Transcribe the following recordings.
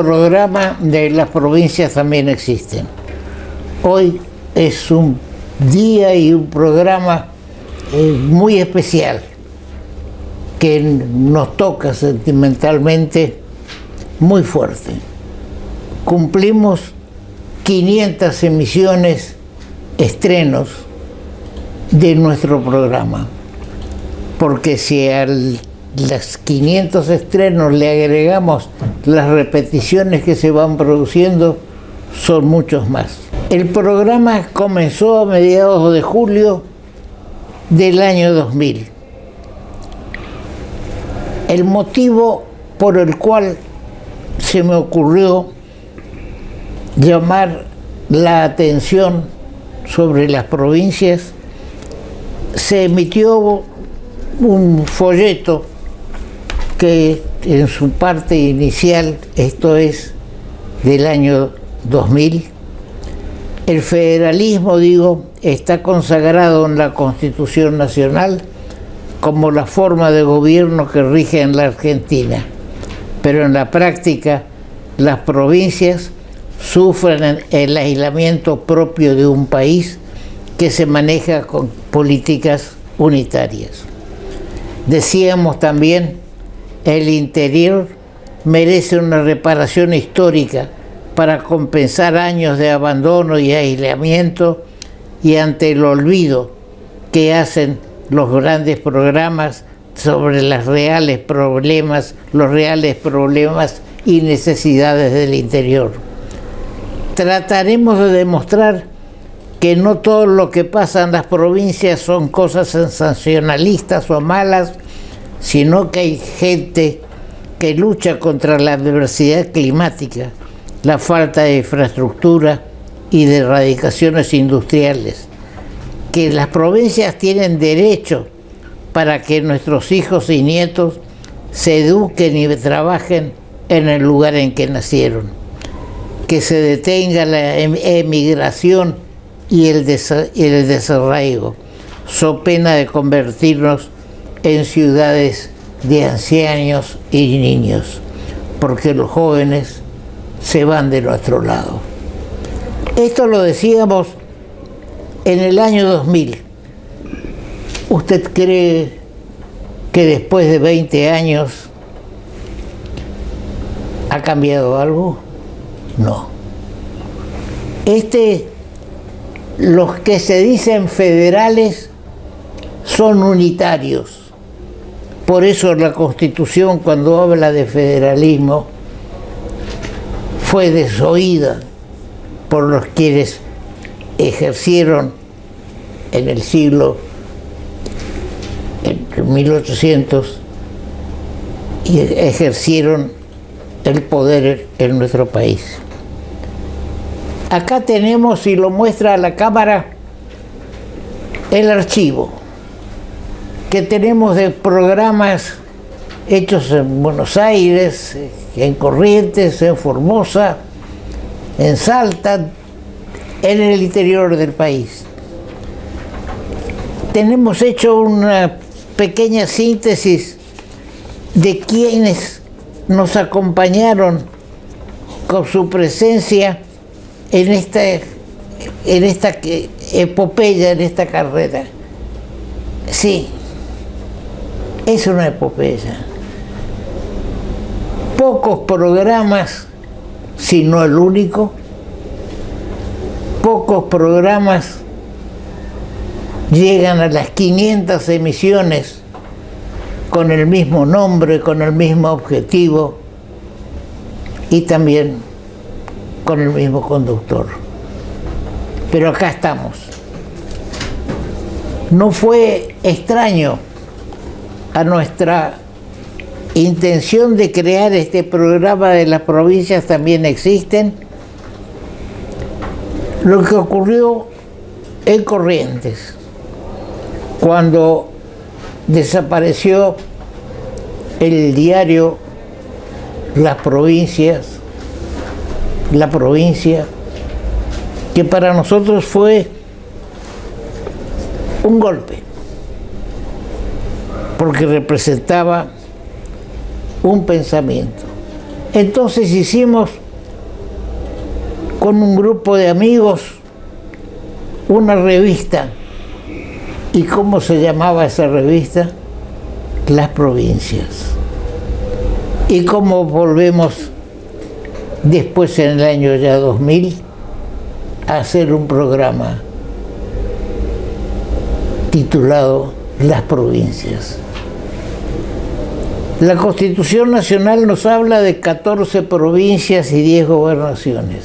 programas de las provincias también existen. Hoy es un día y un programa muy especial que nos toca sentimentalmente muy fuerte. Cumplimos 500 emisiones, estrenos de nuestro programa, porque si a los 500 estrenos le agregamos las repeticiones que se van produciendo, son muchos más. El programa comenzó a mediados de julio del año 2000. El motivo por el cual se me ocurrió llamar la atención sobre las provincias, se emitió un folleto que en su parte inicial, esto es del año 2000, el federalismo, está consagrado en la Constitución Nacional como la forma de gobierno que rige en la Argentina, pero en la práctica las provincias sufren el aislamiento propio de un país que se maneja con políticas unitarias. Decíamos también, el interior merece una reparación histórica para compensar años de abandono y aislamiento y ante el olvido que hacen los grandes programas sobre los reales problemas y necesidades del interior. Trataremos de demostrar que no todo lo que pasa en las provincias son cosas sensacionalistas o malas, sino que hay gente que lucha contra la adversidad climática, la falta de infraestructura y de erradicaciones industriales, que las provincias tienen derecho para que nuestros hijos y nietos se eduquen y trabajen en el lugar en que nacieron, que se detenga la emigración y el desarraigo, so pena de convertirnos en ciudades de ancianos y niños, porque los jóvenes se van de nuestro lado. Esto lo decíamos en el año 2000. ¿Usted cree que después de 20 años ha cambiado algo? No. Los que se dicen federales son unitarios. Por eso la Constitución, cuando habla de federalismo, fue desoída por los quienes ejercieron en el siglo, en 1800, y ejercieron el poder en nuestro país. Acá tenemos, y lo muestra a la cámara, el archivo que tenemos de programas hechos en Buenos Aires, en Corrientes, en Formosa, en Salta, en el interior del país. Tenemos hecho una pequeña síntesis de quienes nos acompañaron con su presencia en esta epopeya, en esta carrera. Sí, es una epopeya. Pocos programas, si no el único, pocos programas llegan a las 500 emisiones con el mismo nombre, con el mismo objetivo y también con el mismo conductor. Pero acá estamos. No fue extraño a nuestra intención de crear este programa de las provincias también existen. Lo que ocurrió en Corrientes, cuando desapareció el diario La Provincia, que para nosotros fue un golpe, porque representaba un pensamiento. Entonces hicimos con un grupo de amigos una revista. ¿Y cómo se llamaba esa revista? Las Provincias. Y cómo volvemos después, en el año ya 2000, a hacer un programa titulado Las Provincias. La Constitución Nacional nos habla de 14 provincias y 10 gobernaciones.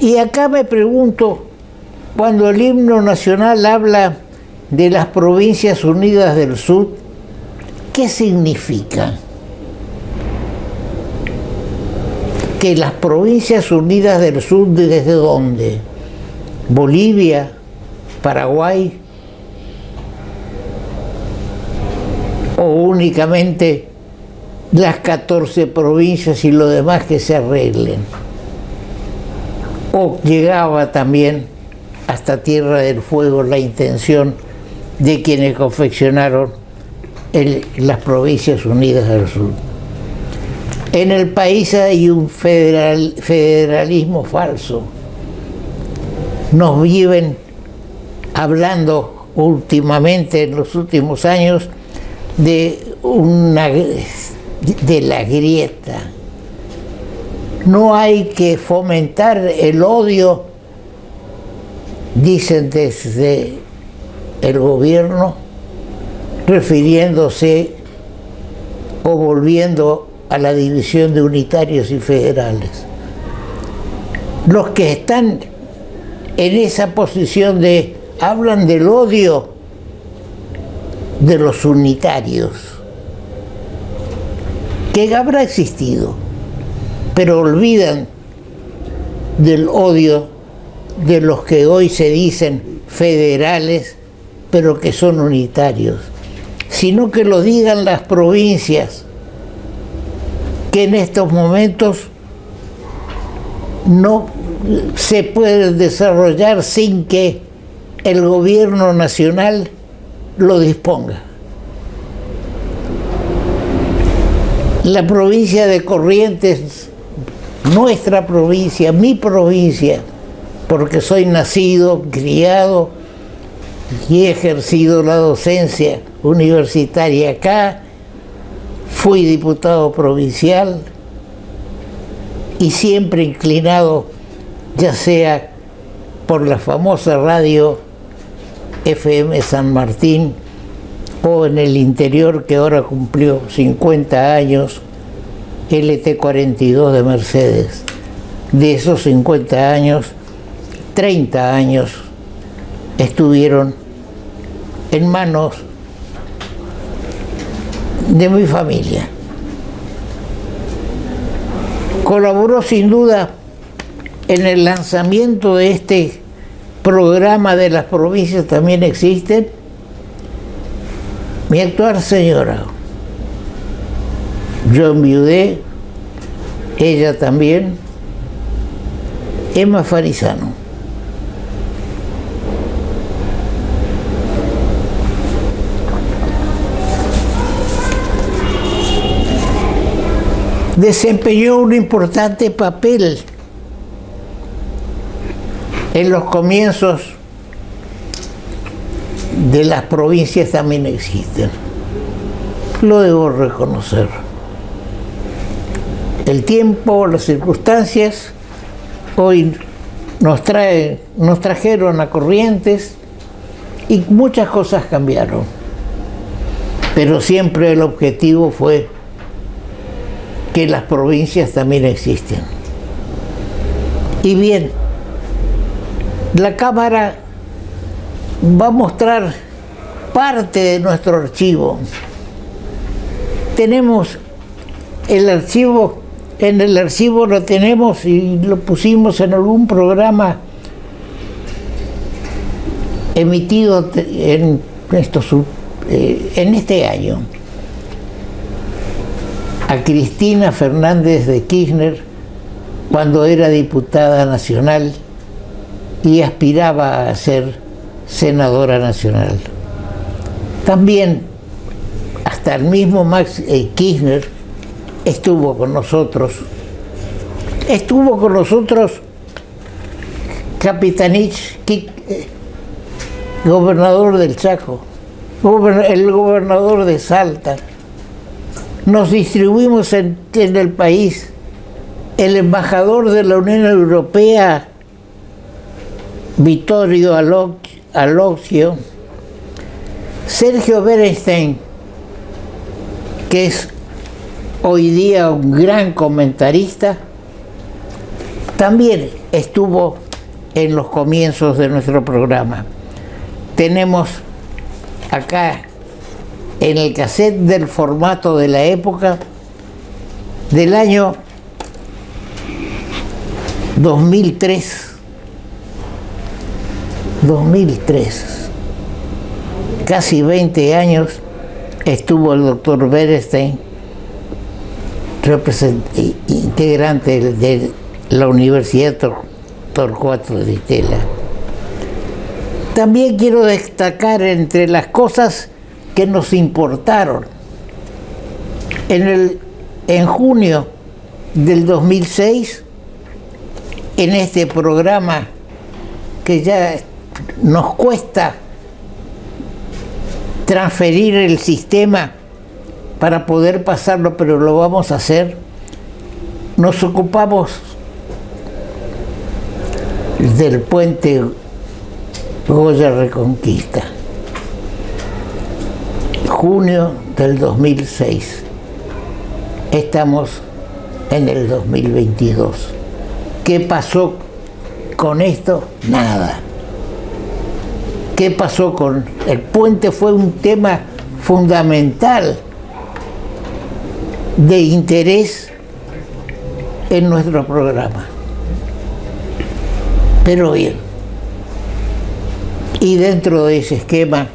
Y acá me pregunto, cuando el himno nacional habla de las Provincias Unidas del Sur, ¿qué significa? Que las Provincias Unidas del Sur, ¿desde dónde? ¿Bolivia? ¿Paraguay? ¿O únicamente las 14 provincias y lo demás que se arreglen? ¿O llegaba también hasta Tierra del Fuego la intención de quienes confeccionaron las Provincias Unidas del Sur? En el país hay un federalismo falso. Nos viven hablando últimamente, en los últimos años, de la grieta. No hay que fomentar el odio, dicen desde el gobierno, refiriéndose o volviendo a la división de unitarios y federales. Los que están en esa posición hablan del odio de los unitarios, que habrá existido, pero olvidan del odio de los que hoy se dicen federales, pero que son unitarios, sino que lo digan las provincias, que en estos momentos no se puede desarrollar sin que el gobierno nacional lo disponga. La provincia de Corrientes, nuestra provincia, mi provincia, porque soy nacido, criado y he ejercido la docencia universitaria acá, fui diputado provincial y siempre inclinado, ya sea por la famosa radio FM San Martín o en el interior, que ahora cumplió 50 años, LT42 de Mercedes. De esos 50 años, 30 años estuvieron en manos de mi familia. Colaboró sin duda en el lanzamiento de este programa de las provincias. También existen mi actual señora. Yo enviudé, ella también, Emma Farizano. Desempeñó un importante papel en los comienzos de las provincias. También existen, lo debo reconocer. El tiempo, las circunstancias, hoy nos trajeron a Corrientes y muchas cosas cambiaron, pero siempre el objetivo fue que las provincias también existen. Y bien, la Cámara va a mostrar parte de nuestro archivo. Tenemos el archivo, en el archivo lo tenemos y lo pusimos en algún programa emitido en este año, a Cristina Fernández de Kirchner cuando era diputada nacional y aspiraba a ser senadora nacional. También hasta el mismo Max Kirchner estuvo con nosotros. Estuvo con nosotros Capitanich, gobernador del Chaco, el gobernador de Salta. Nos distribuimos en el país. El embajador de la Unión Europea, Vittorio Aloxio, Sergio Berenstein, que es hoy día un gran comentarista, también estuvo en los comienzos de nuestro programa. Tenemos acá en el cassette del formato de la época del año 2003, casi 20 años estuvo el doctor Berenstein, integrante de la Universidad Torcuato Di Tella. También quiero destacar entre las cosas que nos importaron. En junio del 2006, en este programa que ya nos cuesta transferir el sistema para poder pasarlo, pero lo vamos a hacer, nos ocupamos del puente Goya Reconquista, junio del 2006. Estamos en el 2022. ¿Qué pasó con esto? Nada. ¿Qué pasó con el puente? Fue un tema fundamental de interés en nuestro programa. Pero bien, y dentro de ese esquema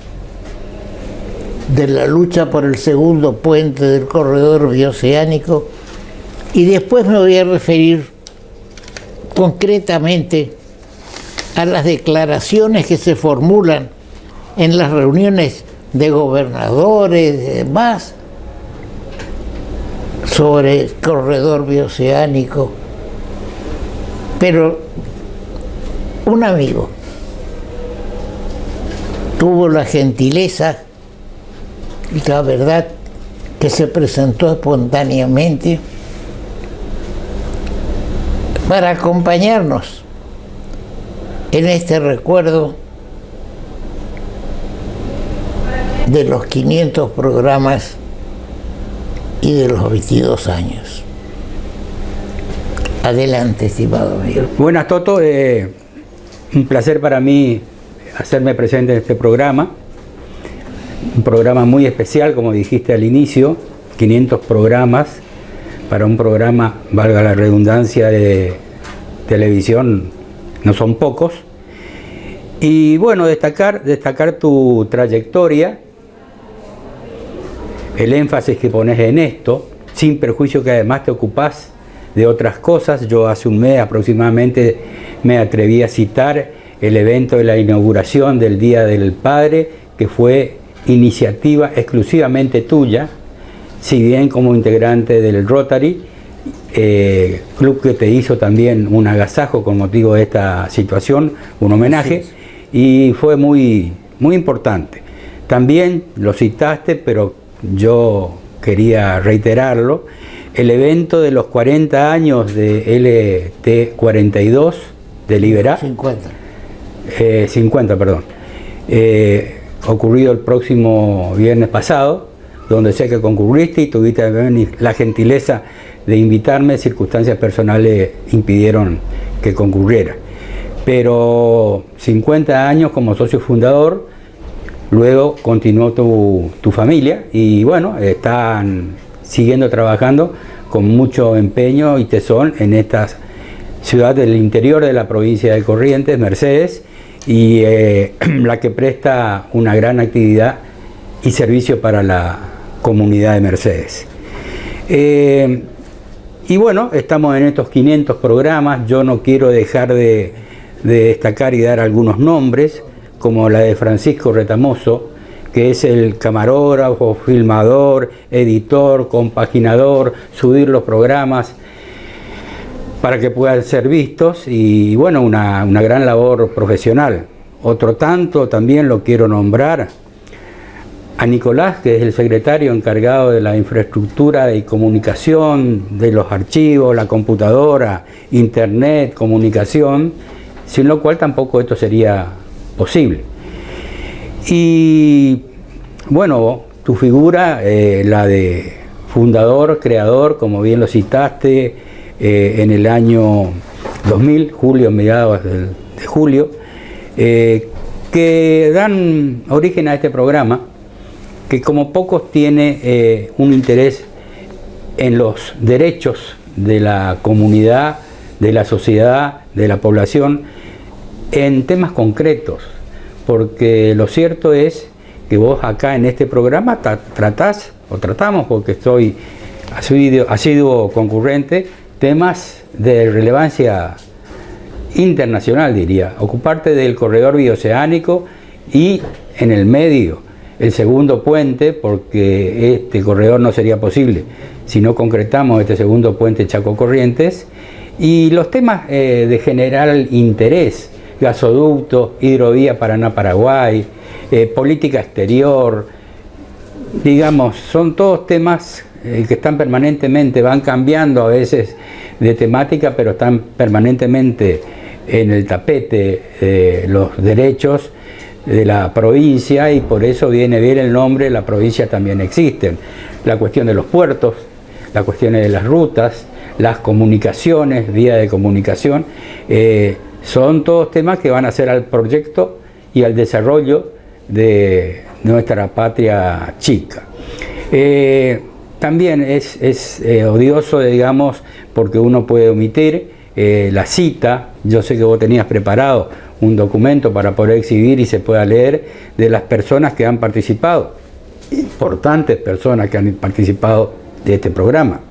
de la lucha por el segundo puente del corredor bioceánico, y después me voy a referir concretamente a las declaraciones que se formulan en las reuniones de gobernadores y demás sobre el corredor bioceánico. Pero un amigo tuvo la gentileza y la verdad que se presentó espontáneamente para acompañarnos en este recuerdo de los 500 programas y de los 22 años. Adelante, estimado amigo. Buenas, Toto. Un placer para mí hacerme presente en este programa. Un programa muy especial, como dijiste al inicio, 500 programas para un programa, valga la redundancia, de televisión, no son pocos. Y bueno, destacar tu trayectoria, el énfasis que pones en esto, sin perjuicio que además te ocupás de otras cosas. Yo hace un mes aproximadamente me atreví a citar el evento de la inauguración del Día del Padre, que fue iniciativa exclusivamente tuya, si bien como integrante del Rotary, club que te hizo también un agasajo con motivo de esta situación, un homenaje, y fue muy, muy importante. También lo citaste, pero yo quería reiterarlo, el evento de los 40 años de LT42 de Liberá, 50, perdón, ocurrido el próximo viernes pasado, donde sé que concurriste y tuviste la gentileza de invitarme. Circunstancias personales impidieron que concurriera. Pero 50 años como socio fundador, luego continuó tu familia y bueno, están siguiendo trabajando con mucho empeño y tesón en esta ciudad del interior de la provincia de Corrientes, Mercedes, y la que presta una gran actividad y servicio para la comunidad de Mercedes. Y bueno, estamos en estos 500 programas. Yo no quiero dejar de destacar y dar algunos nombres, como la de Francisco Retamoso, que es el camarógrafo, filmador, editor, compaginador, subir los programas para que puedan ser vistos, y bueno, una gran labor profesional. Otro tanto también lo quiero nombrar a Nicolás, que es el secretario encargado de la infraestructura y comunicación, de los archivos, la computadora, internet, comunicación, sin lo cual tampoco esto sería posible. Y bueno, tu figura, la de fundador, creador, como bien lo citaste, en el año 2000, julio, mediados de julio, que dan origen a este programa, que como pocos tiene un interés en los derechos de la comunidad, de la sociedad, de la población, en temas concretos, porque lo cierto es que vos acá en este programa tratamos, porque estoy asiduo concurrente, temas de relevancia internacional, diría, ocuparte del corredor bioceánico y en el medio el segundo puente, porque este corredor no sería posible si no concretamos este segundo puente Chaco Corrientes, y los temas de general interés, gasoducto, hidrovía Paraná-Paraguay, política exterior, digamos, son todos temas que están permanentemente, van cambiando a veces de temática, pero están permanentemente en el tapete de los derechos de la provincia, y por eso viene bien el nombre, la provincia también existen. La cuestión de los puertos, las cuestiones de las rutas, las comunicaciones, vía de comunicación, son todos temas que van a hacer al proyecto y al desarrollo de nuestra patria chica. También es odioso, digamos, porque uno puede omitir la cita. Yo sé que vos tenías preparado un documento para poder exhibir y se pueda leer de las personas que han participado, importantes personas que han participado de este programa.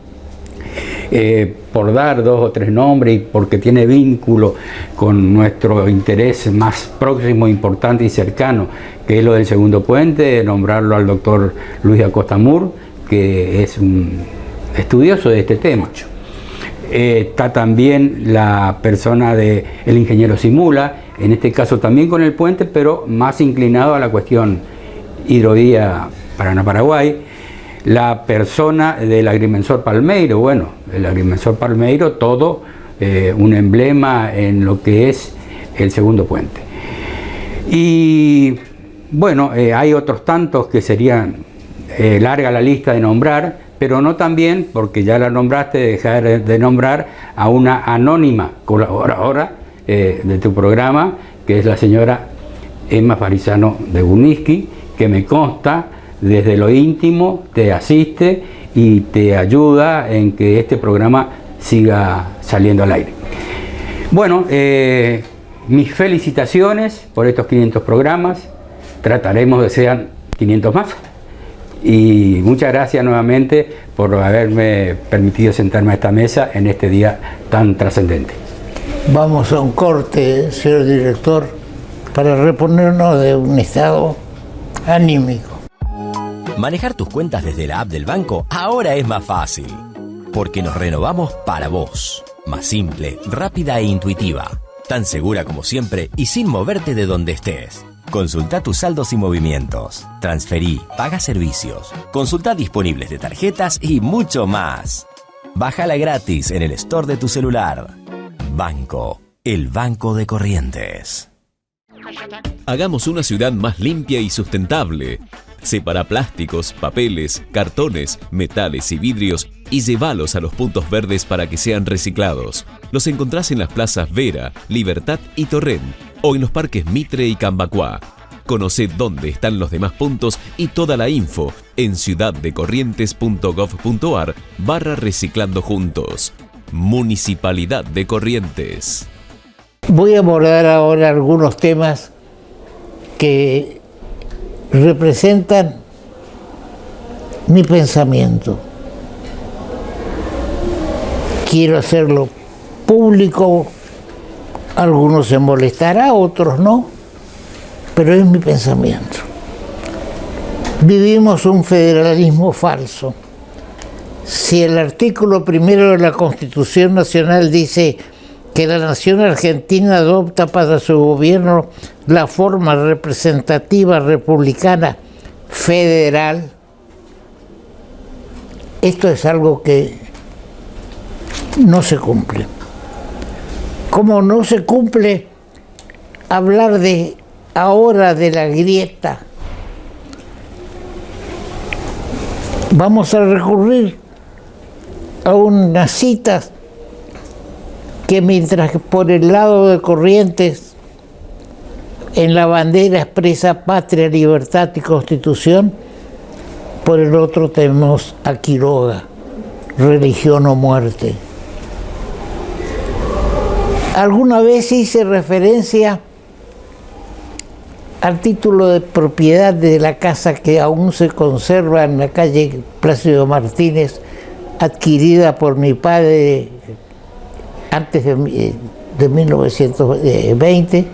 Por dar 2 o 3 nombres y porque tiene vínculo con nuestro interés más próximo, importante y cercano, que es lo del segundo puente, nombrarlo al doctor Luis Acosta Mur, que es un estudioso de este tema. Está también la persona del ingeniero Simula, en este caso también con el puente, pero más inclinado a la cuestión hidrovía Paraná-Paraguay. La persona del agrimensor Palmeiro, bueno, el agrimensor Palmeiro, todo un emblema en lo que es el segundo puente. Y bueno, hay otros tantos que serían larga la lista de nombrar, pero no también, porque ya la nombraste, dejar de nombrar a una anónima colaboradora de tu programa, que es la señora Emma Farizano de Buniski, que me consta desde lo íntimo te asiste y te ayuda en que este programa siga saliendo al aire. Bueno, mis felicitaciones por estos 500 programas, trataremos de sean 500 más, y muchas gracias nuevamente por haberme permitido sentarme a esta mesa en este día tan trascendente. Vamos a un corte, señor director, para reponernos de un estado anímico. Manejar tus cuentas desde la app del banco ahora es más fácil, porque nos renovamos para vos. Más simple, rápida e intuitiva, tan segura como siempre y sin moverte de donde estés. Consulta tus saldos y movimientos, transferí, paga servicios, consulta disponibles de tarjetas y mucho más. Bájala gratis en el store de tu celular. Banco, el Banco de Corrientes. Hagamos una ciudad más limpia y sustentable. Separa plásticos, papeles, cartones, metales y vidrios y llévalos a los puntos verdes para que sean reciclados. Los encontrás en las plazas Vera, Libertad y Torrent o en los parques Mitre y Cambacuá. Conoce dónde están los demás puntos y toda la info en ciudaddecorrientes.gov.ar/reciclando juntos. Municipalidad de Corrientes. Voy a abordar ahora algunos temas que representan mi pensamiento. Quiero hacerlo público, algunos se molestará, otros no, pero es mi pensamiento. Vivimos un federalismo falso. Si el artículo 1 de la Constitución Nacional dice que la nación argentina adopta para su gobierno la forma representativa republicana federal, esto es algo que no se cumple. Como no se cumple hablar de ahora de la grieta, vamos a recurrir a unas citas que mientras que por el lado de Corrientes en la bandera expresa patria, libertad y constitución, por el otro tenemos a Quiroga, religión o muerte. Alguna vez hice referencia al título de propiedad de la casa que aún se conserva en la calle Plácido Martínez, adquirida por mi padre antes de 1920,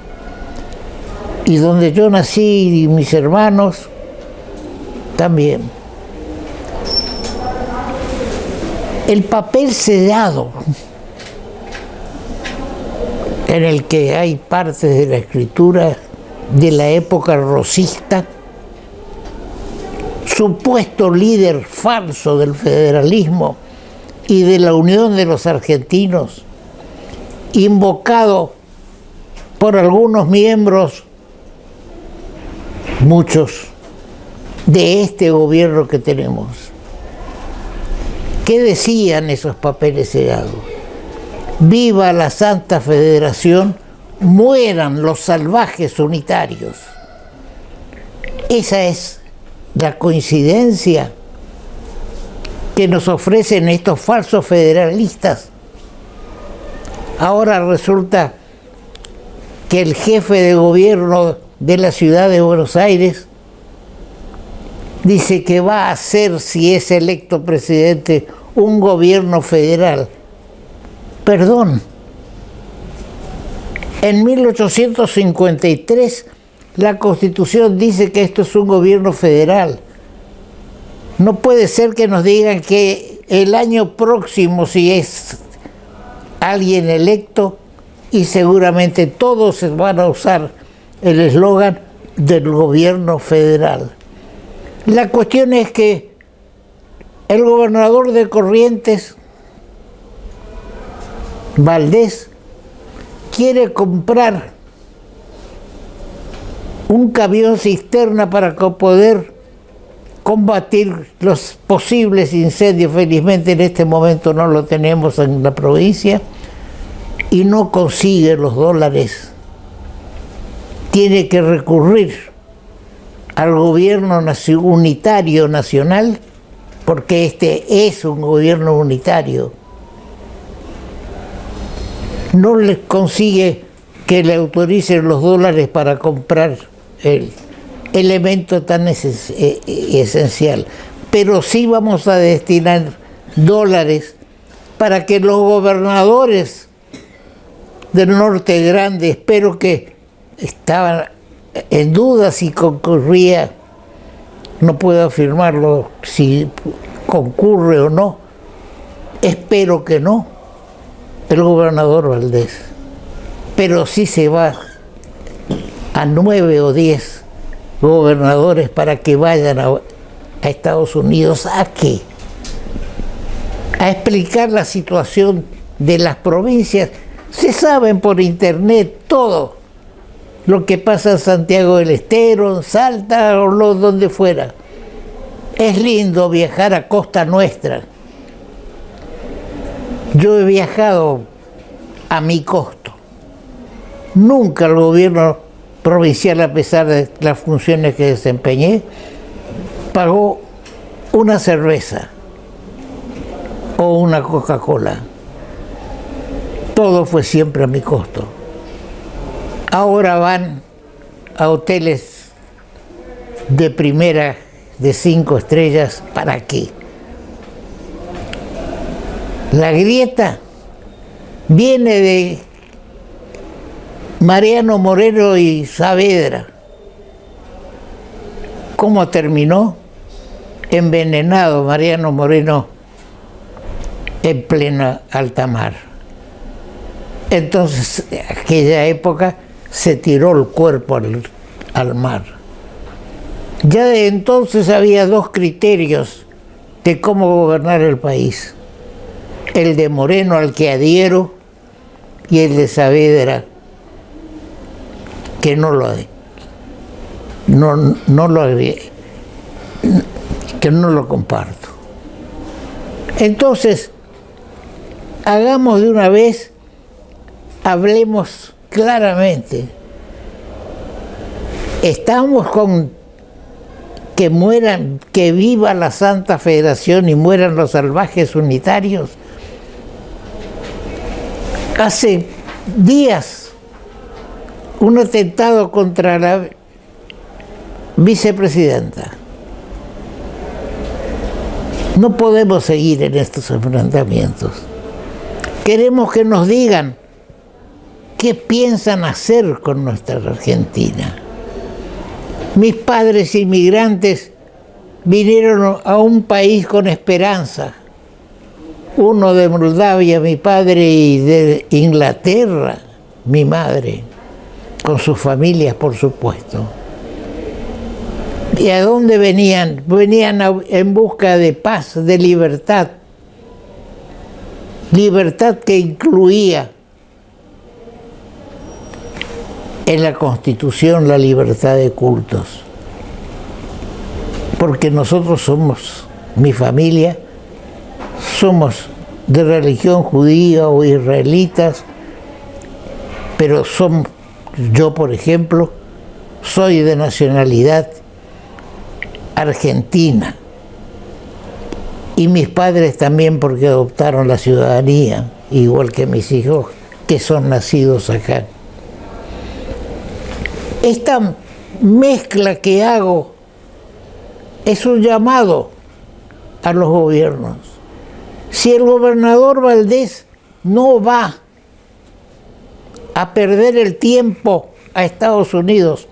y donde yo nací y mis hermanos también. El papel sellado en el que hay partes de la escritura de la época rosista, supuesto líder falso del federalismo y de la unión de los argentinos, invocado por algunos miembros, muchos, de este gobierno que tenemos. ¿Qué decían esos papeles sellados? Viva la Santa Federación, mueran los salvajes unitarios. Esa es la coincidencia que nos ofrecen estos falsos federalistas. Ahora resulta que el jefe de gobierno de la ciudad de Buenos Aires dice que va a hacer, si es electo presidente, un gobierno federal. Perdón, en 1853 la Constitución dice que esto es un gobierno federal. No puede ser que nos digan que el año próximo, si es alguien electo, y seguramente todos van a usar el eslogan del gobierno federal. La cuestión es que el gobernador de Corrientes, Valdés, quiere comprar un camión cisterna para poder combatir los posibles incendios. Felizmente en este momento no lo tenemos en la provincia y no consigue los dólares. Tiene que recurrir al gobierno unitario nacional, porque este es un gobierno unitario. No le consigue que le autoricen los dólares para comprar el elemento tan esencial. Pero sí vamos a destinar dólares para que los gobernadores del norte grande, espero que estaban en duda si concurría, no puedo afirmarlo si concurre o no, espero que no, el gobernador Valdés, pero sí se va a 9 o 10 gobernadores para que vayan a Estados Unidos. ¿A qué? A explicar la situación de las provincias. Se saben por internet todo lo que pasa en Santiago del Estero, en Salta o donde fuera. Es lindo viajar a costa nuestra. Yo he viajado a mi costo. Nunca el gobierno provincial, a pesar de las funciones que desempeñé, pagó una cerveza o una Coca-Cola. Todo fue siempre a mi costo. Ahora van a hoteles de primera, de 5 estrellas, ¿para qué? La grieta viene de Mariano Moreno y Saavedra, cómo terminó? Envenenado Mariano Moreno en plena alta mar. Entonces, en aquella época se tiró el cuerpo al mar. Ya de entonces había dos criterios de cómo gobernar el país: el de Moreno, al que adhiero, y el de Saavedra, que no lo comparto. Entonces, hagamos de una vez, hablemos claramente. Estamos con que mueran, que viva la Santa Federación y mueran los salvajes unitarios. Hace días, un atentado contra la vicepresidenta. No podemos seguir en estos enfrentamientos. Queremos que nos digan qué piensan hacer con nuestra Argentina. Mis padres inmigrantes vinieron a un país con esperanza. Uno de Moldavia, mi padre, y de Inglaterra, mi madre, con sus familias, por supuesto. ¿Y a dónde venían? Venían en busca de paz, de libertad. Libertad que incluía en la Constitución la libertad de cultos. Porque nosotros somos, mi familia, somos de religión judía o israelitas, pero yo, por ejemplo, soy de nacionalidad argentina, y mis padres también, porque adoptaron la ciudadanía, igual que mis hijos, que son nacidos acá. Esta mezcla que hago es un llamado a los gobiernos. Si el gobernador Valdés no va a perder el tiempo a Estados Unidos,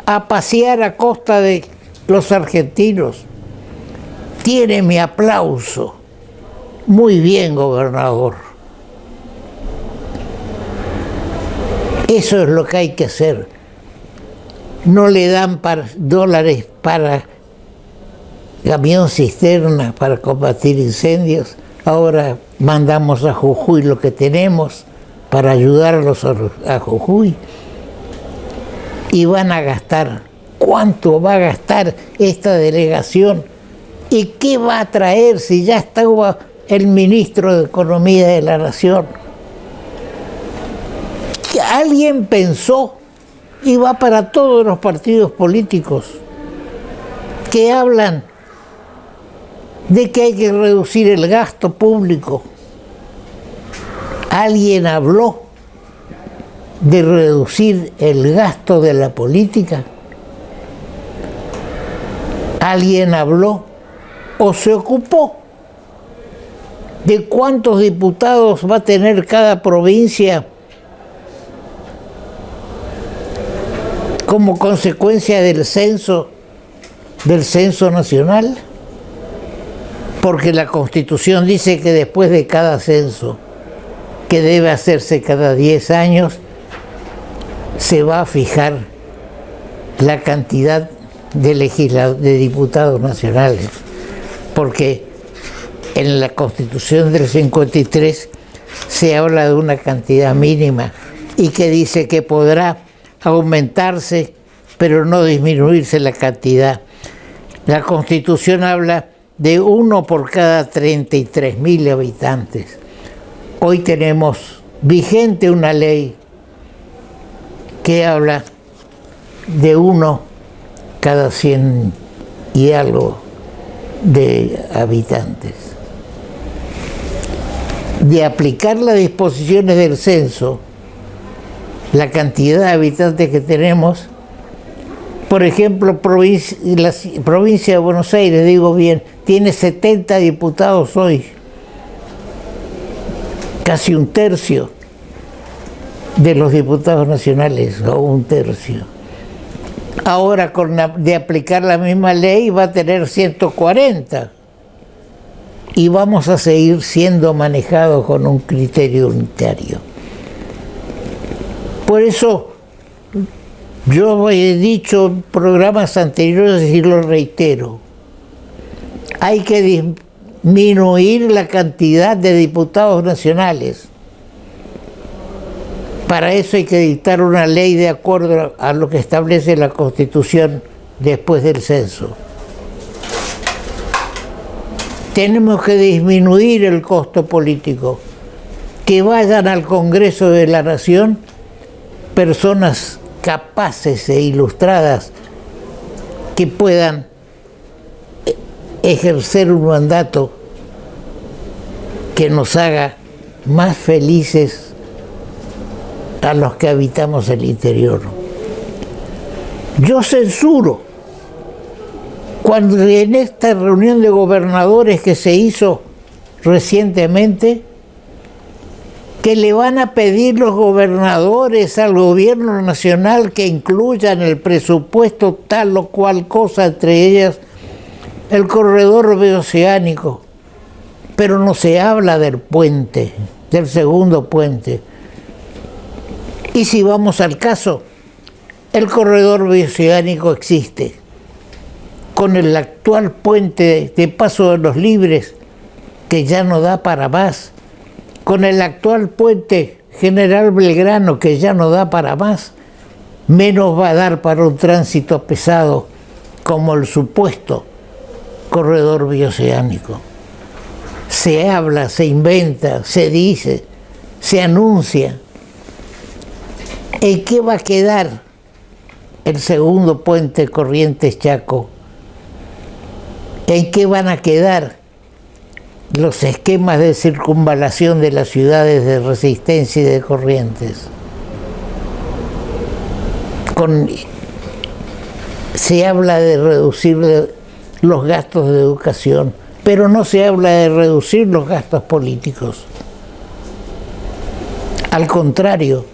a pasear a costa de los argentinos, tiene mi aplauso. Muy bien, gobernador. Eso es lo que hay que hacer. No le dan dólares para camión cisterna para combatir incendios. Ahora mandamos a Jujuy lo que tenemos para ayudarlos a Jujuy. Y van a gastar. ¿Cuánto va a gastar esta delegación? ¿Y qué va a traer si ya estaba el ministro de Economía de la Nación? Que alguien pensó, y va para todos los partidos políticos, que hablan de que hay que reducir el gasto público. ¿Alguien habló de reducir el gasto de la política? ¿Alguien habló o se ocupó de cuántos diputados va a tener cada provincia como consecuencia del censo nacional? Porque la Constitución dice que después de cada censo, que debe hacerse cada 10 años, se va a fijar la cantidad de diputados nacionales. Porque en la Constitución del 53 se habla de una cantidad mínima y que dice que podrá aumentarse, pero no disminuirse la cantidad. La Constitución habla de 1 por cada 33.000 habitantes. Hoy tenemos vigente una ley que habla de 1 cada 100 y algo de habitantes. De aplicar las disposiciones del censo, la cantidad de habitantes que tenemos, por ejemplo, la provincia de Buenos Aires, digo bien, tiene 70 diputados hoy, casi un tercio de los diputados nacionales, o un tercio. Ahora de aplicar la misma ley va a tener 140 y vamos a seguir siendo manejados con un criterio unitario. Por eso yo he dicho en programas anteriores y lo reitero, hay que disminuir la cantidad de diputados nacionales. Para eso hay que dictar una ley de acuerdo a lo que establece la Constitución después del censo. Tenemos que disminuir el costo político, que vayan al Congreso de la Nación personas capaces e ilustradas que puedan ejercer un mandato que nos haga más felices a los que habitamos el interior. Yo censuro cuando en esta reunión de gobernadores que se hizo recientemente, que le van a pedir los gobernadores al gobierno nacional que incluya en el presupuesto tal o cual cosa, entre ellas el corredor bioceánico, pero no se habla del puente, del segundo puente. Y si vamos al caso, el corredor bioceánico existe. Con el actual puente de Paso de los Libres, que ya no da para más, con el actual puente General Belgrano, que ya no da para más, menos va a dar para un tránsito pesado como el supuesto corredor bioceánico. Se habla, se inventa, se dice, se anuncia. ¿En qué va a quedar el segundo puente Corrientes-Chaco? ¿En qué van a quedar los esquemas de circunvalación de las ciudades de Resistencia y de Corrientes? Se habla de reducir los gastos de educación, pero no se habla de reducir los gastos políticos. Al contrario,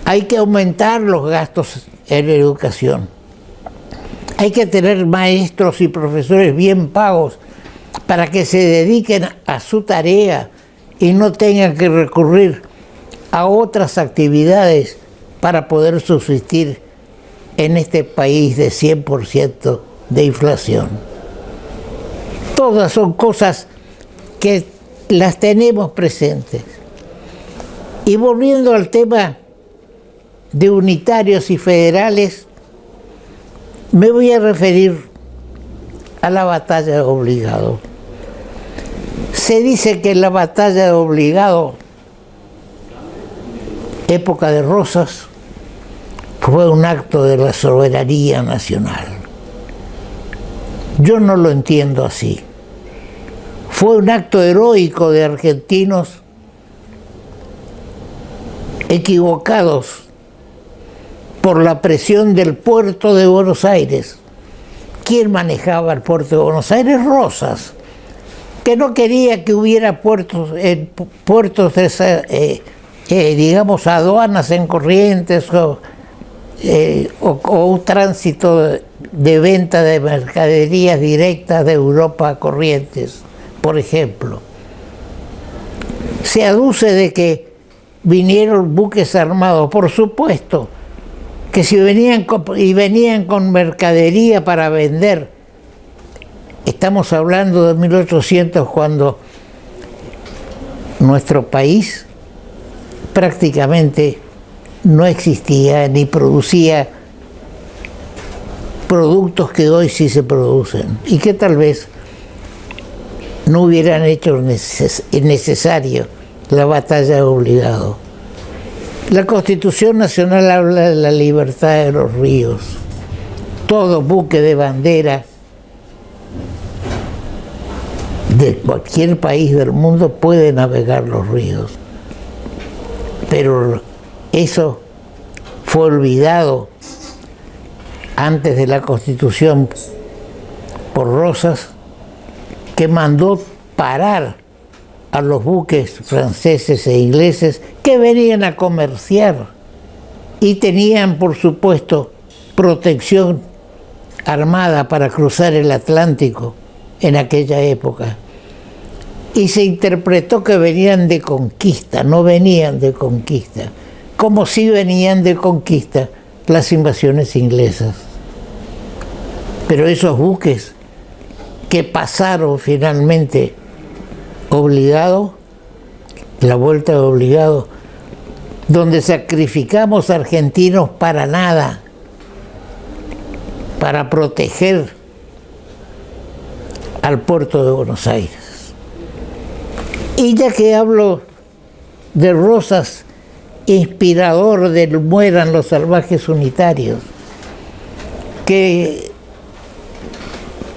hay que aumentar los gastos en educación. Hay que tener maestros y profesores bien pagos para que se dediquen a su tarea y no tengan que recurrir a otras actividades para poder subsistir en este país de 100% de inflación. Todas son cosas que las tenemos presentes. Y volviendo al tema de unitarios y federales, me voy a referir a la batalla de Obligado. Se dice que la batalla de Obligado, época de Rosas, fue un acto de la soberanía nacional. Yo no lo entiendo así. Fue un acto heroico de argentinos equivocados por la presión del puerto de Buenos Aires. ¿Quién manejaba el puerto de Buenos Aires? Rosas, que no quería que hubiera puertos digamos, aduanas en Corrientes o un tránsito de venta de mercaderías directas de Europa a Corrientes, por ejemplo. Se aduce de que vinieron buques armados, por supuesto, que si venían con mercadería para vender. Estamos hablando de 1800, cuando nuestro país prácticamente no existía ni producía productos que hoy sí se producen y que tal vez no hubieran hecho necesario la batalla de Obligado. La Constitución Nacional habla de la libertad de los ríos. Todo buque de bandera de cualquier país del mundo puede navegar los ríos. Pero eso fue olvidado antes de la Constitución por Rosas, que mandó parar a los buques franceses e ingleses que venían a comerciar y tenían, por supuesto, protección armada para cruzar el Atlántico en aquella época. Y se interpretó que venían de conquista, no venían de conquista, como si venían de conquista las invasiones inglesas. Pero esos buques que pasaron finalmente obligados, la vuelta de obligado, donde sacrificamos argentinos para nada, para proteger al puerto de Buenos Aires. Y ya que hablo de Rosas, inspirador del Mueran los salvajes unitarios, que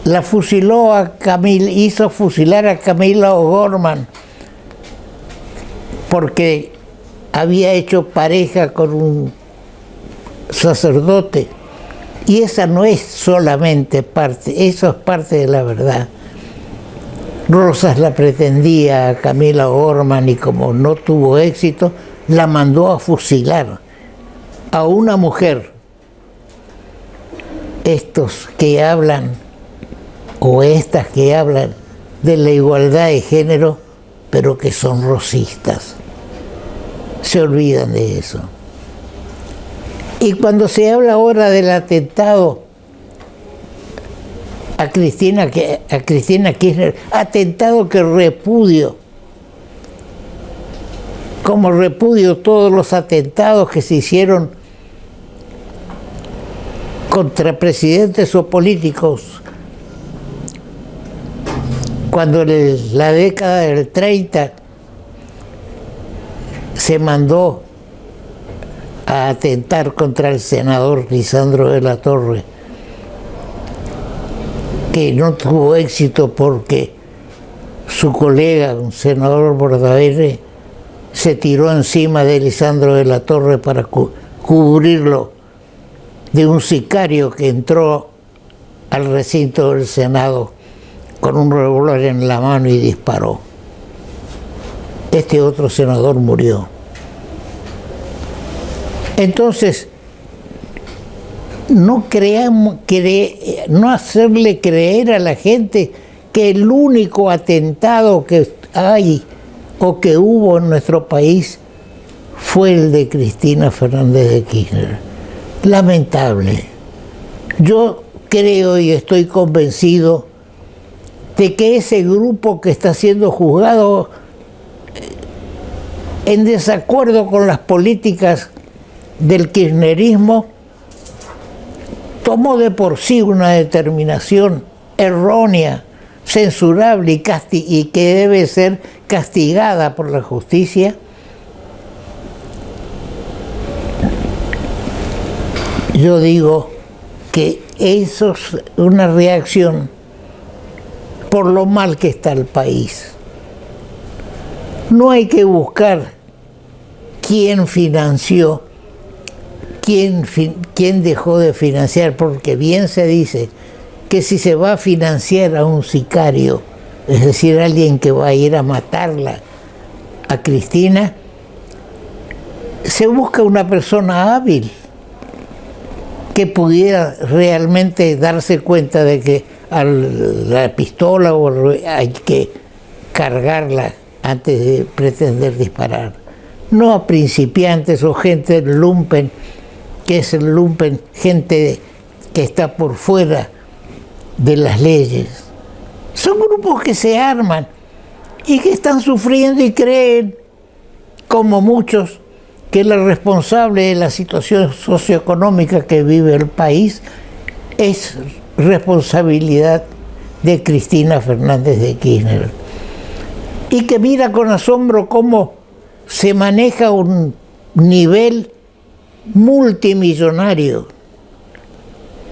la fusiló a Camila, hizo fusilar a Camila O'Gorman porque había hecho pareja con un sacerdote. Y esa no es solamente parte, eso es parte de la verdad. Rosas la pretendía a Camila O'Gorman y como no tuvo éxito, la mandó a fusilar a una mujer. Estos que hablan, o estas que hablan de la igualdad de género, pero que son rosistas, se olvidan de eso. Y cuando se habla ahora del atentado a Cristina Kirchner, atentado que repudio, como repudio todos los atentados que se hicieron contra presidentes o políticos, cuando en la década del 30 se mandó a atentar contra el senador Lisandro de la Torre, que no tuvo éxito porque su colega, un senador Bordaberry, se tiró encima de Lisandro de la Torre para cubrirlo de un sicario que entró al recinto del Senado con un revólver en la mano y disparó. Este otro senador murió. Entonces, no hacerle creer a la gente que el único atentado que hay o que hubo en nuestro país fue el de Cristina Fernández de Kirchner. Lamentable. Yo creo y estoy convencido de que ese grupo que está siendo juzgado en desacuerdo con las políticas del kirchnerismo tomó de por sí una determinación errónea, censurable y que debe ser castigada por la justicia. Yo digo que eso es una reacción por lo mal que está el país. No hay que buscar quién financió, quién dejó de financiar, porque bien se dice que si se va a financiar a un sicario, es decir, alguien que va a ir a matarla a Cristina, se busca una persona hábil que pudiera realmente darse cuenta de que a la pistola hay que cargarla antes de pretender disparar. No a principiantes o gente lumpen, que es el lumpen, gente que está por fuera de las leyes. Son grupos que se arman y que están sufriendo y creen, como muchos, que la responsable de la situación socioeconómica que vive el país es responsabilidad de Cristina Fernández de Kirchner. Y que mira con asombro cómo se maneja un nivel multimillonario,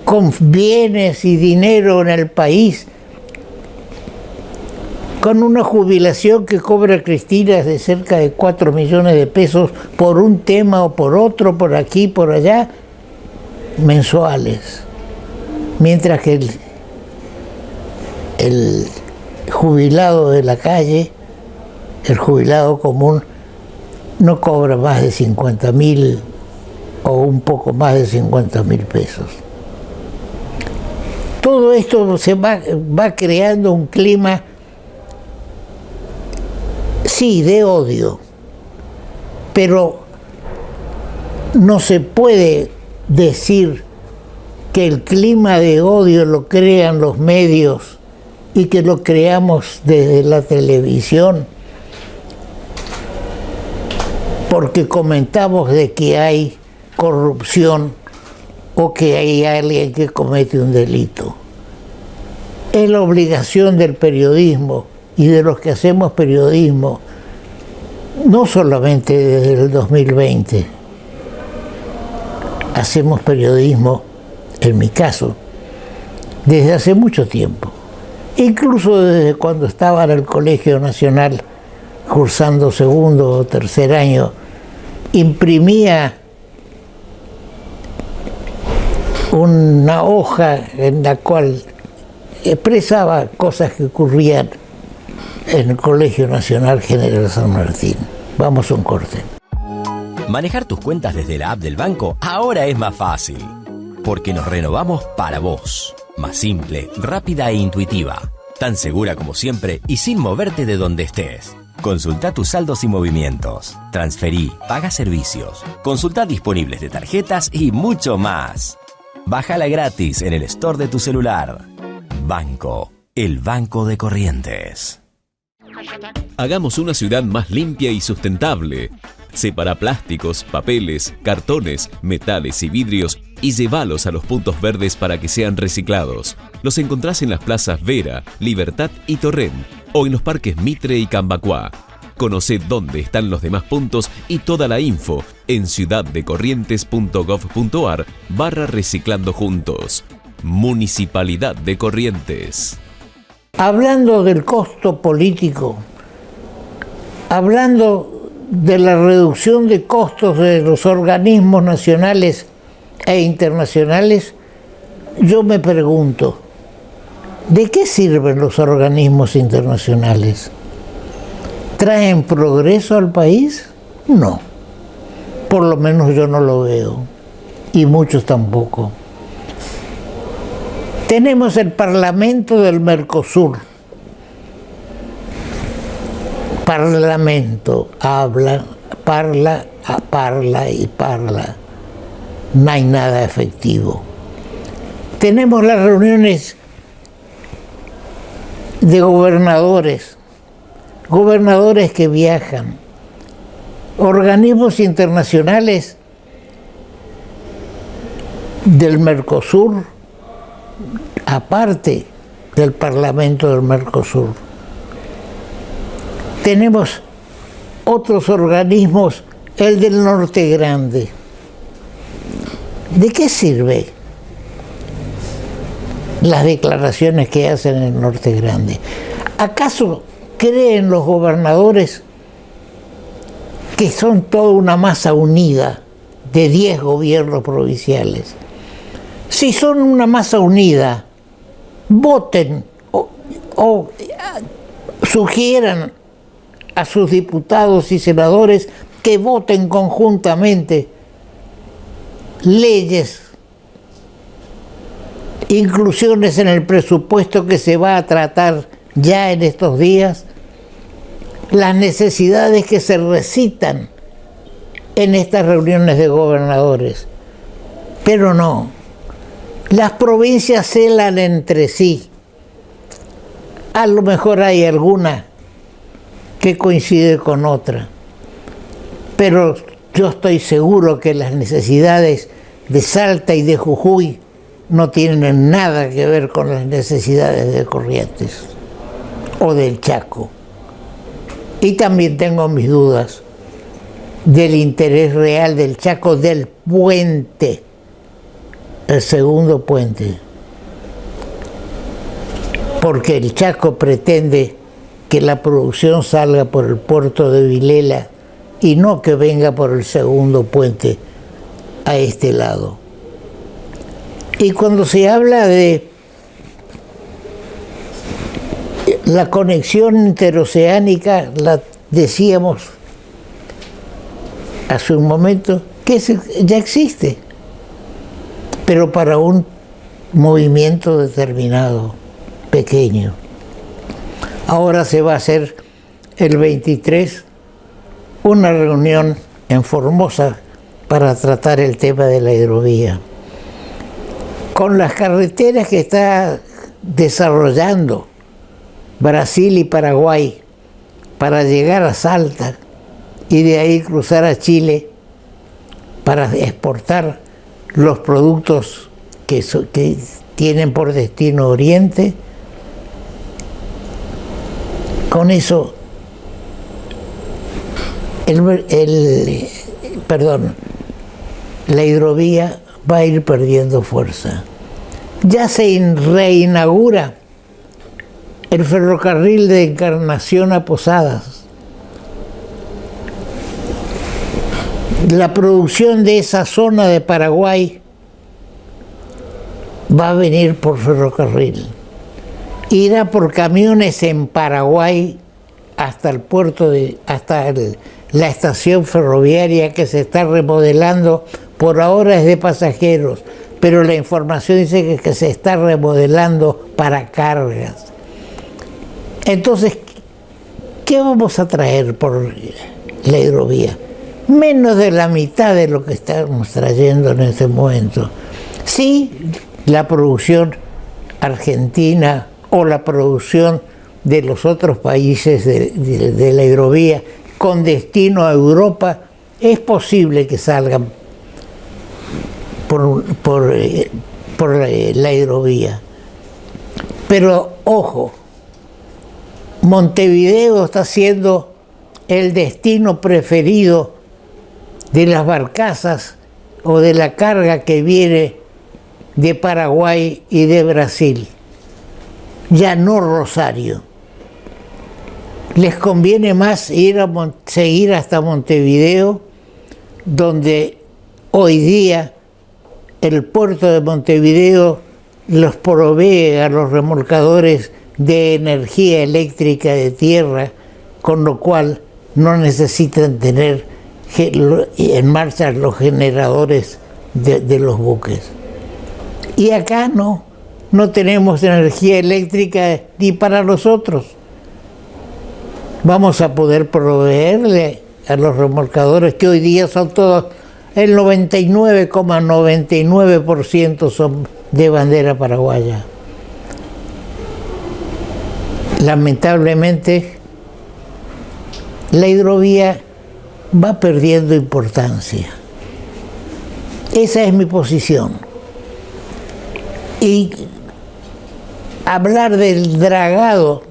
con bienes y dinero en el país, con una jubilación que cobra Cristina de cerca de 4 millones de pesos por un tema o por otro, por aquí, por allá, mensuales. Mientras que el jubilado de la calle, el jubilado común, no cobra más de 50.000 o un poco más de 50.000 pesos. Todo esto se va creando un clima, sí, de odio, pero no se puede decir que el clima de odio lo crean los medios y que lo creamos desde la televisión, porque comentamos de que hay corrupción o que hay alguien que comete un delito. Es la obligación del periodismo y de los que hacemos periodismo, no solamente desde el 2020, hacemos periodismo, en mi caso, desde hace mucho tiempo. Incluso desde cuando estaba en el Colegio Nacional, cursando segundo o tercer año, imprimía una hoja en la cual expresaba cosas que ocurrían en el Colegio Nacional General San Martín. Vamos a un corte. Manejar tus cuentas desde la app del banco ahora es más fácil, porque nos renovamos para vos. Más simple, rápida e intuitiva. Tan segura como siempre y sin moverte de donde estés. Consulta tus saldos y movimientos. Transferí, paga servicios. Consulta disponibles de tarjetas y mucho más. Bájala gratis en el store de tu celular. Banco, el banco de Corrientes. Hagamos una ciudad más limpia y sustentable. Separa plásticos, papeles, cartones, metales y vidrios y llévalos a los puntos verdes para que sean reciclados. Los encontrás en las plazas Vera, Libertad y Torrent o en los parques Mitre y Cambacuá. Conoce dónde están los demás puntos y toda la info en ciudaddecorrientes.gov.ar/reciclando juntos. Municipalidad de Corrientes. Hablando del costo político, hablando de la reducción de costos de los organismos nacionales e internacionales, yo me pregunto, ¿de qué sirven los organismos internacionales? ¿Traen progreso al país? No. Por lo menos yo no lo veo. Y muchos tampoco. Tenemos el Parlamento del Mercosur. Parlamento, habla, parla y parla. No hay nada efectivo. Tenemos las reuniones de gobernadores que viajan, organismos internacionales del Mercosur, aparte del Parlamento del Mercosur. Tenemos otros organismos, el del Norte Grande. ¿De qué sirve las declaraciones que hacen en el Norte Grande? ¿Acaso creen los gobernadores que son toda una masa unida de 10 gobiernos provinciales? Si son una masa unida, voten o sugieran a sus diputados y senadores que voten conjuntamente leyes, inclusiones en el presupuesto que se va a tratar ya en estos días, las necesidades que se recitan en estas reuniones de gobernadores. Pero no, las provincias celan entre sí. A lo mejor hay alguna que coincide con otra, pero yo estoy seguro que las necesidades de Salta y de Jujuy no tienen nada que ver con las necesidades de Corrientes o del Chaco. Y también tengo mis dudas del interés real del Chaco, del puente, el segundo puente, porque el Chaco pretende que la producción salga por el puerto de Vilela y no que venga por el segundo puente a este lado. Y cuando se habla de la conexión interoceánica, la decíamos hace un momento, ya existe, pero para un movimiento determinado, pequeño. Ahora se va a hacer el 23 una reunión en Formosa para tratar el tema de la hidrovía. Con las carreteras que está desarrollando Brasil y Paraguay para llegar a Salta y de ahí cruzar a Chile para exportar los productos que tienen por destino Oriente, con eso la hidrovía va a ir perdiendo fuerza. Ya se reinaugura el ferrocarril de Encarnación a Posadas. La producción de esa zona de Paraguay va a venir por ferrocarril. Irá por camiones en Paraguay hasta el puerto la estación ferroviaria que se está remodelando. Por ahora es de pasajeros, pero la información dice que se está remodelando para cargas. Entonces, ¿qué vamos a traer por la hidrovía? Menos de la mitad de lo que estamos trayendo en este momento. Sí, la producción argentina o la producción de los otros países de la hidrovía con destino a Europa, es posible que salgan por la hidrovía. Pero ojo, Montevideo está siendo el destino preferido de las barcazas o de la carga que viene de Paraguay y de Brasil, ya no Rosario. Les conviene más seguir hasta Montevideo, donde hoy día el puerto de Montevideo los provee a los remolcadores de energía eléctrica de tierra, con lo cual no necesitan tener en marcha los generadores de los buques. Y acá no tenemos energía eléctrica ni para nosotros. Vamos a poder proveerle a los remolcadores, que hoy día son todos, el 99,99% son de bandera paraguaya. Lamentablemente, la hidrovía va perdiendo importancia. Esa es mi posición. Y hablar del dragado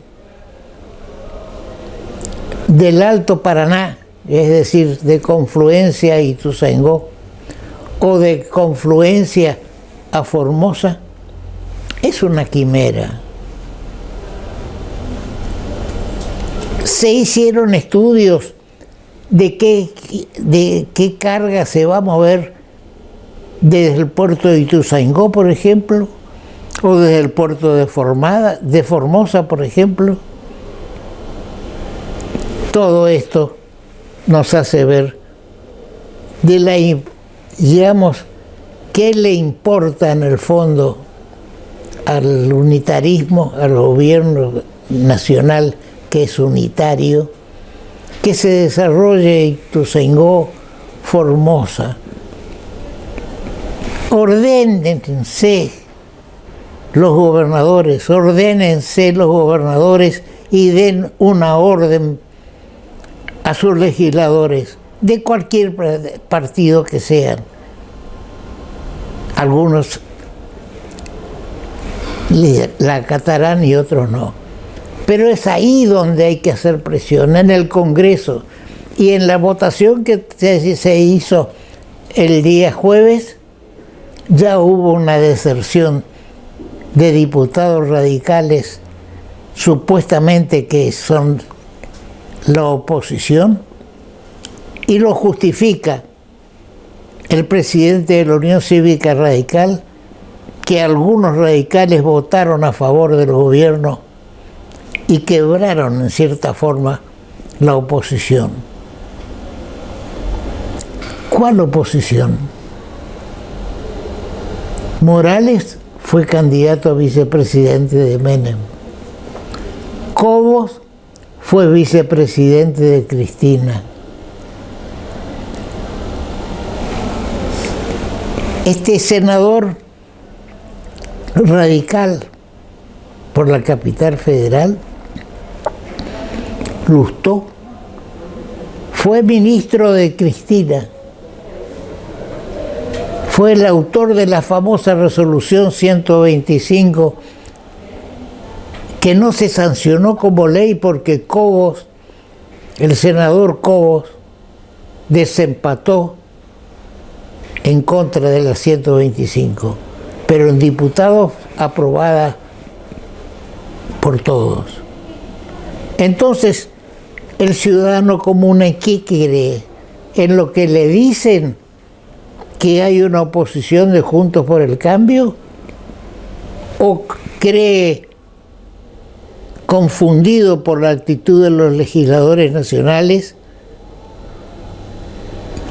del Alto Paraná, es decir, de confluencia a Ituzaingó, o de confluencia a Formosa, es una quimera. Se hicieron estudios de qué carga se va a mover desde el puerto de Ituzaingó, por ejemplo, o desde el puerto de Formosa, por ejemplo. Todo esto nos hace ver digamos, qué le importa en el fondo al unitarismo, al gobierno nacional que es unitario, que se desarrolle Ituzaingó, Formosa. Ordénense los gobernadores y den una orden a sus legisladores, de cualquier partido que sean. Algunos la acatarán y otros no. Pero es ahí donde hay que hacer presión, en el Congreso. Y en la votación que se hizo el día jueves, ya hubo una deserción de diputados radicales, supuestamente que son la oposición, y lo justifica el presidente de la Unión Cívica Radical, que algunos radicales votaron a favor del gobierno y quebraron en cierta forma la oposición. ¿Cuál oposición? Morales fue candidato a vicepresidente de Menem. Cobos fue vicepresidente de Cristina. Este senador radical por la capital federal, Lustó, fue ministro de Cristina. Fue el autor de la famosa resolución 125 que no se sancionó como ley porque Cobos, el senador Cobos, desempató en contra de la 125, pero en diputados aprobada por todos. Entonces, el ciudadano común, ¿en qué cree? ¿En lo que le dicen que hay una oposición de Juntos por el Cambio? ¿O cree, confundido por la actitud de los legisladores nacionales,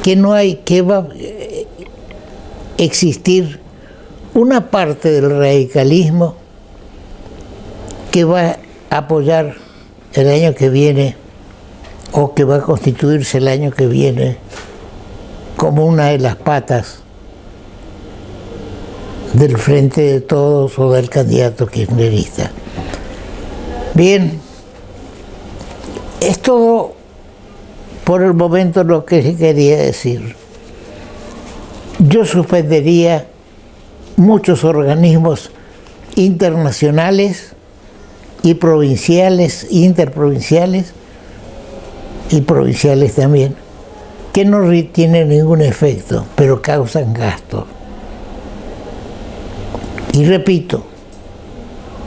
que va a existir una parte del radicalismo que va a apoyar el año que viene, o que va a constituirse el año que viene como una de las patas del Frente de Todos o del candidato kirchnerista? Bien, es todo por el momento lo que se quería decir. Yo suspendería muchos organismos internacionales y provinciales, interprovinciales y provinciales también, que no tienen ningún efecto, pero causan gastos. Y repito,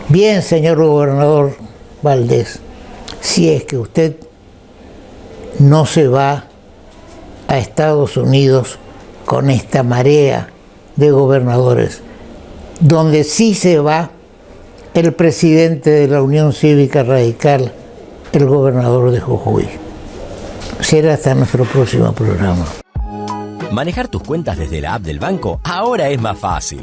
bien, señor gobernador Valdés, si es que usted no se va a Estados Unidos con esta marea de gobernadores, donde sí se va el presidente de la Unión Cívica Radical, el gobernador de Jujuy. Será hasta nuestro próximo programa. Manejar tus cuentas desde la app del banco ahora es más fácil,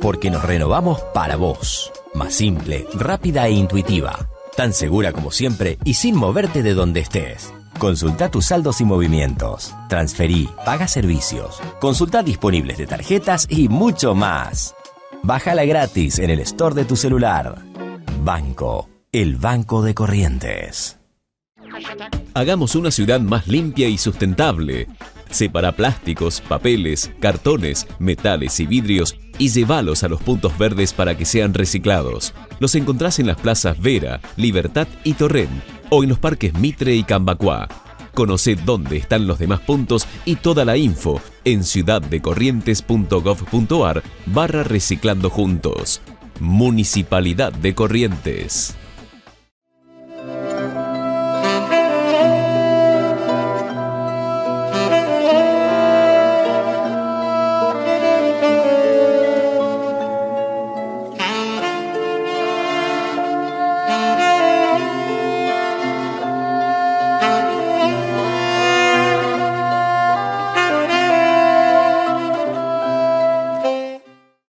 porque nos renovamos para vos. Más simple, rápida e intuitiva. Tan segura como siempre y sin moverte de donde estés. Consulta tus saldos y movimientos. Transferí, paga servicios. Consulta disponibles de tarjetas y mucho más. Bájala gratis en el store de tu celular. Banco, el banco de Corrientes. Hagamos una ciudad más limpia y sustentable. Separa plásticos, papeles, cartones, metales y vidrios y llévalos a los puntos verdes para que sean reciclados. Los encontrás en las plazas Vera, Libertad y Torrent o en los parques Mitre y Cambacuá. Conoce dónde están los demás puntos y toda la info en ciudaddecorrientes.gov.ar/reciclando juntos. Municipalidad de Corrientes.